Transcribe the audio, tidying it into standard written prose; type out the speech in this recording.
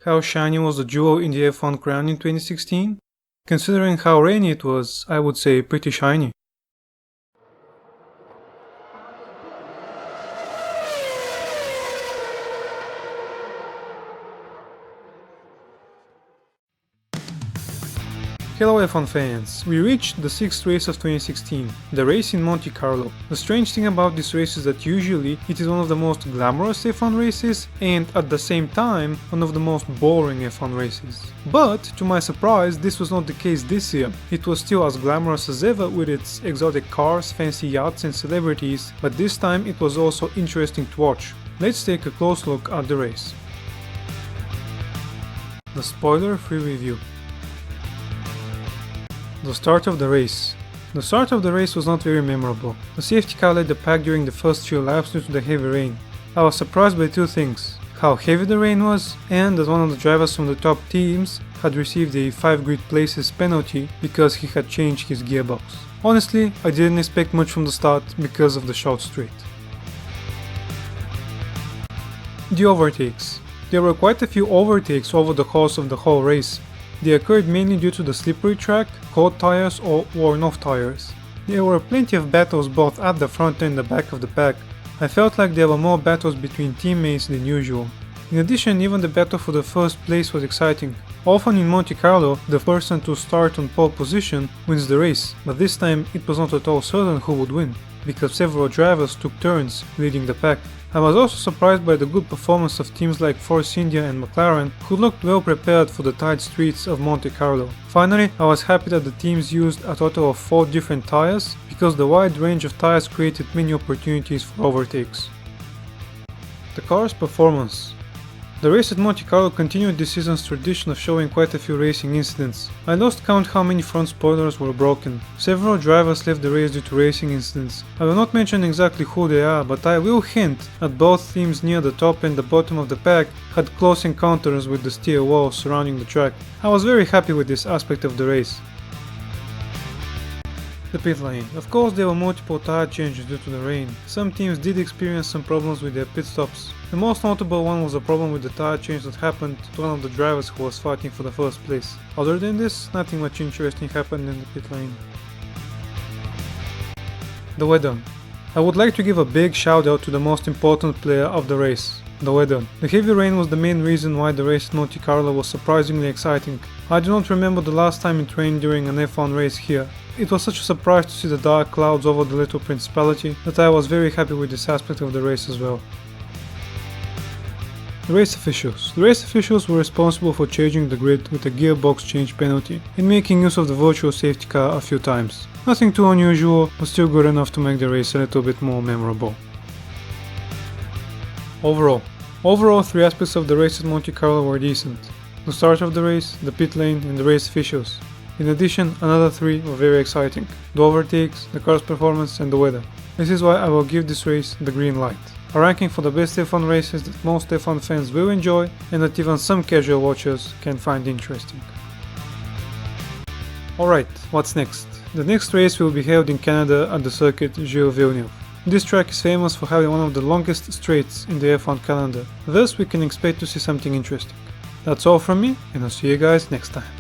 How shiny was the jewel in the F1 crown in 2016? Considering how rainy it was, I would say pretty shiny. Hello F1 fans, we reached the 6th race of 2016, the race in Monte Carlo. The strange thing about this race is that usually it is one of the most glamorous F1 races and at the same time one of the most boring F1 races. But to my surprise this was not the case this year. It was still as glamorous as ever with its exotic cars, fancy yachts and celebrities, but this time it was also interesting to watch. Let's take a close look at the race. The spoiler-free review. The start of the race. The start of the race was not very memorable. The safety car led the pack during the first few laps due to the heavy rain. I was surprised by two things: how heavy the rain was, and that one of the drivers from the top teams had received a 5 grid places penalty because he had changed his gearbox. Honestly, I didn't expect much from the start because of the short straight. The overtakes. There were quite a few overtakes over the course of the whole race. They occurred mainly due to the slippery track, cold tires or worn-off tires. There were plenty of battles both at the front and the back of the pack. I felt like there were more battles between teammates than usual. In addition, even the battle for the first place was exciting. Often in Monte Carlo, the person to start on pole position wins the race, but this time it was not at all certain who would win, because several drivers took turns leading the pack. I was also surprised by the good performance of teams like Force India and McLaren, who looked well prepared for the tight streets of Monte Carlo. Finally, I was happy that the teams used a total of 4 different tires, because the wide range of tires created many opportunities for overtakes. The car's performance. The race at Monte Carlo continued this season's tradition of showing quite a few racing incidents. I lost count how many front spoilers were broken. Several drivers left the race due to racing incidents. I will not mention exactly who they are, but I will hint that both teams near the top and the bottom of the pack had close encounters with the steel wall surrounding the track. I was very happy with this aspect of the race. The pit lane. Of course there were multiple tire changes due to the rain. Some teams did experience some problems with their pit stops. The most notable one was a problem with the tire change that happened to one of the drivers who was fighting for the first place. Other than this, nothing much interesting happened in the pit lane. The weather. I would like to give a big shout out to the most important player of the race. The weather. The heavy rain was the main reason why the race at Monte Carlo was surprisingly exciting. I do not remember the last time it rained during an F1 race here. It was such a surprise to see the dark clouds over the little principality that I was very happy with this aspect of the race as well. The race officials. The race officials were responsible for changing the grid with a gearbox change penalty and making use of the virtual safety car a few times. Nothing too unusual, but still good enough to make the race a little bit more memorable. Overall, 3 aspects of the race at Monte Carlo were decent. The start of the race, the pit lane and the race officials. In addition, another 3 were very exciting: the overtakes, the car's performance and the weather. This is why I will give this race the green light. A ranking for the best F1 races that most F1 fans will enjoy and that even some casual watchers can find interesting. Alright, what's next? The next race will be held in Canada at the circuit Gilles Villeneuve. This track is famous for having one of the longest straights in the F1 calendar, thus we can expect to see something interesting. That's all from me, and I'll see you guys next time.